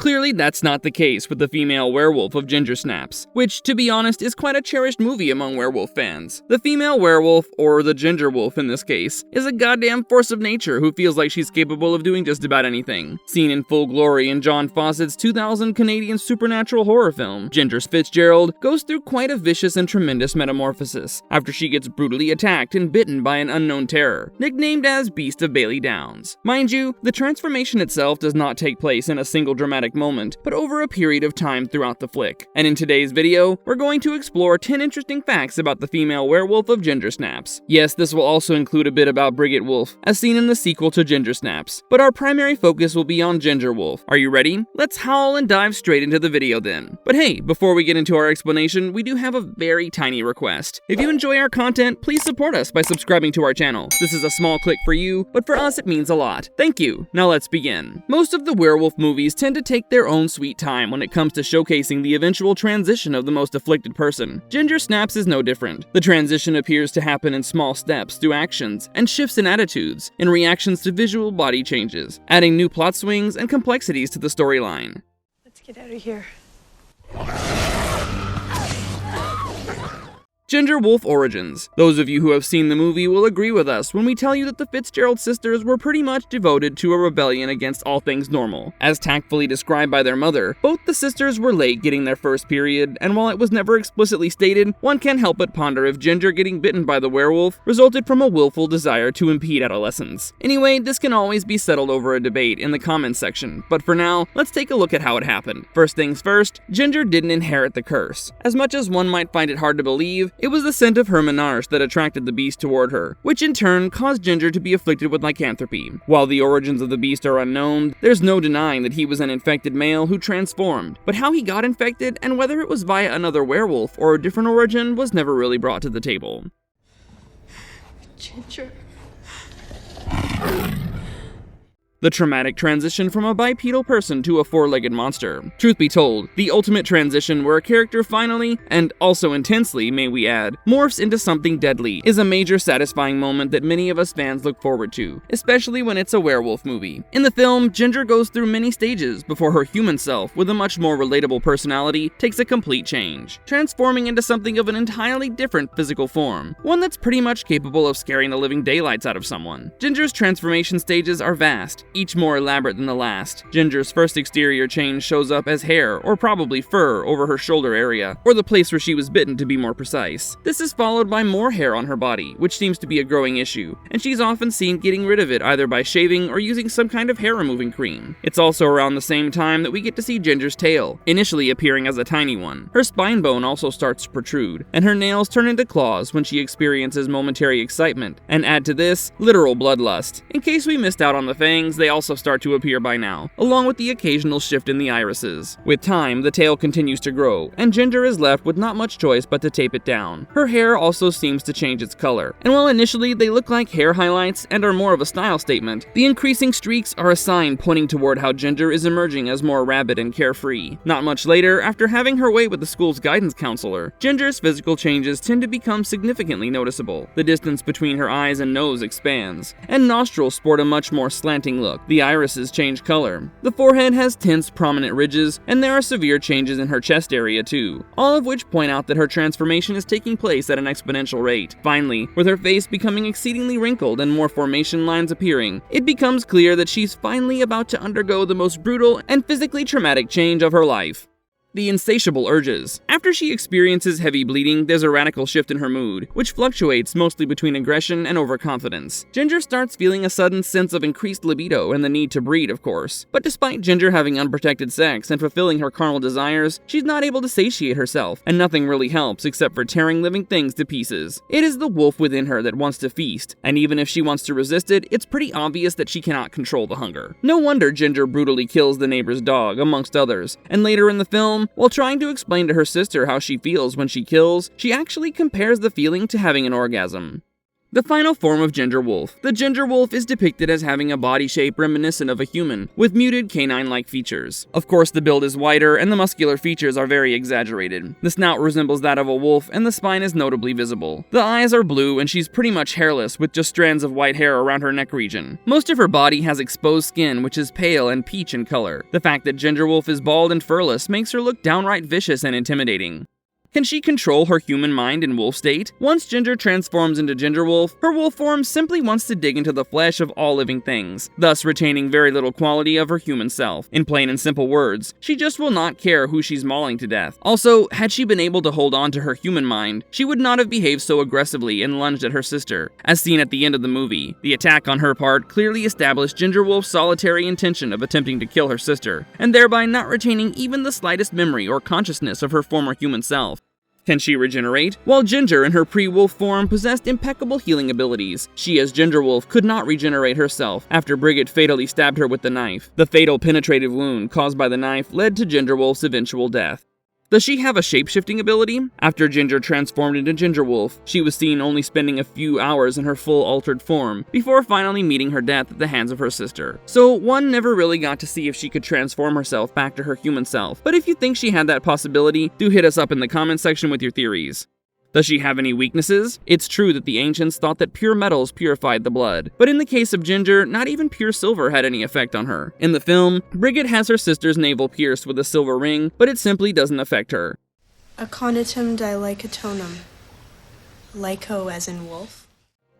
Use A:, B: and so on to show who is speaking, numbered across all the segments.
A: clearly that's not the case with the female werewolf of Ginger Snaps, which, to be honest, is quite a cherished movie among werewolf fans. The female werewolf, or the ginger wolf in this case, is a goddamn force of nature who feels like she's capable of doing just about anything. Seen in full glory in John Fawcett's 2000 Canadian supernatural horror film, Ginger Fitzgerald goes through quite a vicious and tremendous metamorphosis after she gets brutally attacked and bitten by an unknown terror, nicknamed as Beast of Bailey Downs. Mind you, the transformation itself does not take place in a single dramatic moment, but over a period of time throughout the flick. And in today's video, we're going to explore 10 interesting facts about the female werewolf of Ginger Snaps. Yes, this will also include a bit about Brigitte Wolf, as seen in the sequel to Ginger Snaps, but our primary focus will be on Ginger Wolf. Are you ready? Let's howl and dive straight into the video then. But hey, before we get into our explanation, we do have a very tiny request. If you enjoy our content, please support us by subscribing to our channel. This is a small click for you, but for us it means a lot. Thank you. Now let's begin. Most of the werewolf movies tend to take their own sweet time when it comes to showcasing the eventual transition of the most afflicted person. Ginger Snaps is no different. The transition appears to happen in small steps through actions and shifts in attitudes, in reactions to visual body changes, adding new plot swings and complexities to the storyline.
B: Let's get out of here.
A: Ginger Wolf origins. Those of you who have seen the movie will agree with us when we tell you that the Fitzgerald sisters were pretty much devoted to a rebellion against all things normal. As tactfully described by their mother, both the sisters were late getting their first period, and while it was never explicitly stated, one can't help but ponder if Ginger getting bitten by the werewolf resulted from a willful desire to impede adolescence. Anyway, this can always be settled over a debate in the comments section, but for now, let's take a look at how it happened. First things first, Ginger didn't inherit the curse. As much as one might find it hard to believe, it was the scent of her menage that attracted the beast toward her, which in turn caused Ginger to be afflicted with lycanthropy. While the origins of the beast are unknown, there's no denying that he was an infected male who transformed, but how he got infected and whether it was via another werewolf or a different origin was never really brought to the table.
B: Ginger.
A: The traumatic transition from a bipedal person to a four-legged monster. Truth be told, the ultimate transition where a character finally, and also intensely, may we add, morphs into something deadly is a major satisfying moment that many of us fans look forward to, especially when it's a werewolf movie. In the film, Ginger goes through many stages before her human self, with a much more relatable personality, takes a complete change, transforming into something of an entirely different physical form, one that's pretty much capable of scaring the living daylights out of someone. Ginger's transformation stages are vast, each more elaborate than the last. Ginger's first exterior change shows up as hair, or probably fur, over her shoulder area, or the place where she was bitten to be more precise. This is followed by more hair on her body, which seems to be a growing issue, and she's often seen getting rid of it either by shaving or using some kind of hair removing cream. It's also around the same time that we get to see Ginger's tail, initially appearing as a tiny one. Her spine bone also starts to protrude, and her nails turn into claws when she experiences momentary excitement, and add to this, literal bloodlust. In case we missed out on the fangs, they also start to appear by now, along with the occasional shift in the irises. With time, the tail continues to grow, and Ginger is left with not much choice but to tape it down. Her hair also seems to change its color, and while initially they look like hair highlights and are more of a style statement, the increasing streaks are a sign pointing toward how Ginger is emerging as more rabid and carefree. Not much later, after having her way with the school's guidance counselor, Ginger's physical changes tend to become significantly noticeable. The distance between her eyes and nose expands, and nostrils sport a much more slanting look. The irises change color. The forehead has tense, prominent ridges, and there are severe changes in her chest area too, all of which point out that her transformation is taking place at an exponential rate. Finally, with her face becoming exceedingly wrinkled and more formation lines appearing, it becomes clear that she's finally about to undergo the most brutal and physically traumatic change of her life. The insatiable urges. After she experiences heavy bleeding, there's a radical shift in her mood, which fluctuates mostly between aggression and overconfidence. Ginger starts feeling a sudden sense of increased libido and the need to breed, of course. But despite Ginger having unprotected sex and fulfilling her carnal desires, she's not able to satiate herself, and nothing really helps except for tearing living things to pieces. It is the wolf within her that wants to feast, and even if she wants to resist it, it's pretty obvious that she cannot control the hunger. No wonder Ginger brutally kills the neighbor's dog, amongst others, and later in the film, while trying to explain to her sister how she feels when she kills, she actually compares the feeling to having an orgasm. The final form of Ginger Wolf. The Ginger Wolf is depicted as having a body shape reminiscent of a human, with muted canine-like features. Of course, the build is wider, and the muscular features are very exaggerated. The snout resembles that of a wolf, and the spine is notably visible. The eyes are blue, and she's pretty much hairless, with just strands of white hair around her neck region. Most of her body has exposed skin, which is pale and peach in color. The fact that Ginger Wolf is bald and furless makes her look downright vicious and intimidating. Can she control her human mind in wolf state? Once Ginger transforms into Ginger Wolf, her wolf form simply wants to dig into the flesh of all living things, thus retaining very little quality of her human self. In plain and simple words, she just will not care who she's mauling to death. Also, had she been able to hold on to her human mind, she would not have behaved so aggressively and lunged at her sister. As seen at the end of the movie, the attack on her part clearly established Ginger Wolf's solitary intention of attempting to kill her sister, and thereby not retaining even the slightest memory or consciousness of her former human self. Can she regenerate? While Ginger in her pre-wolf form possessed impeccable healing abilities, she as Ginger Wolf could not regenerate herself after Brigid fatally stabbed her with the knife. The fatal penetrative wound caused by the knife led to Ginger Wolf's eventual death. Does she have a shapeshifting ability? After Ginger transformed into Ginger Wolf, she was seen only spending a few hours in her full altered form, before finally meeting her death at the hands of her sister. So one never really got to see if she could transform herself back to her human self, but if you think she had that possibility, do hit us up in the comment section with your theories. Does she have any weaknesses? It's true that the ancients thought that pure metals purified the blood, but in the case of Ginger, not even pure silver had any effect on her. In the film, Brigid has her sister's navel pierced with a silver ring, but it simply doesn't affect her.
B: Aconitum dilycotonum. Lyco as in wolf.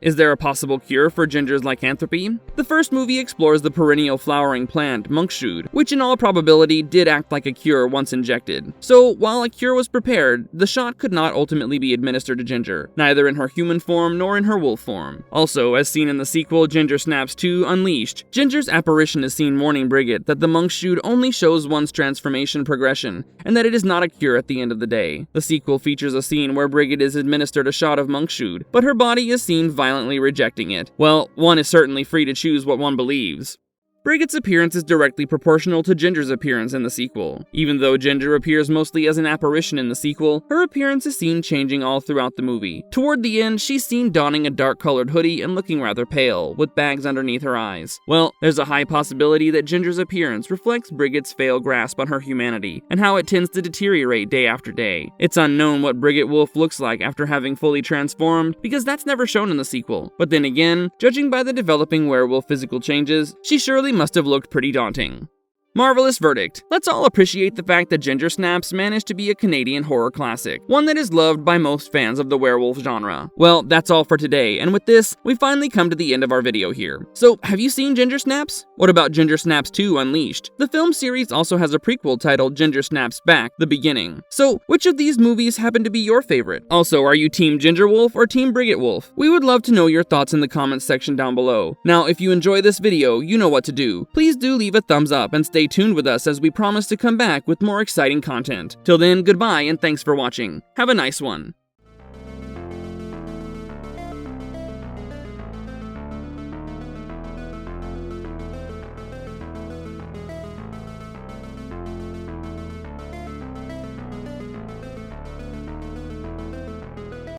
A: Is there a possible cure for Ginger's lycanthropy? The first movie explores the perennial flowering plant, monkshood, which in all probability did act like a cure once injected. So, while a cure was prepared, the shot could not ultimately be administered to Ginger, neither in her human form nor in her wolf form. Also, as seen in the sequel Ginger Snaps 2 Unleashed, Ginger's apparition is seen warning Brigid that the monkshood only shows one's transformation progression, and that it is not a cure at the end of the day. The sequel features a scene where Brigid is administered a shot of monkshood, but her body is seen violently rejecting it. Well, one is certainly free to choose what one believes. Brigid's appearance is directly proportional to Ginger's appearance in the sequel. Even though Ginger appears mostly as an apparition in the sequel, her appearance is seen changing all throughout the movie. Toward the end, she's seen donning a dark-colored hoodie and looking rather pale, with bags underneath her eyes. Well, there's a high possibility that Ginger's appearance reflects Brigid's failed grasp on her humanity, and how it tends to deteriorate day after day. It's unknown what Brigid Wolf looks like after having fully transformed, because that's never shown in the sequel. But then again, judging by the developing werewolf physical changes, she surely must have looked pretty daunting. Marvelous verdict. Let's all appreciate the fact that Ginger Snaps managed to be a Canadian horror classic, one that is loved by most fans of the werewolf genre. Well, that's all for today, and with this, we finally come to the end of our video here. So, have you seen Ginger Snaps? What about Ginger Snaps 2 Unleashed? The film series also has a prequel titled Ginger Snaps Back: The Beginning. So, which of these movies happen to be your favorite? Also, are you Team Ginger Wolf or Team Brigid Wolf? We would love to know your thoughts in the comments section down below. Now, if you enjoy this video, you know what to do. Please do leave a thumbs up and stay tuned with us as we promise to come back with more exciting content. Till then, goodbye and thanks for watching. Have a nice one.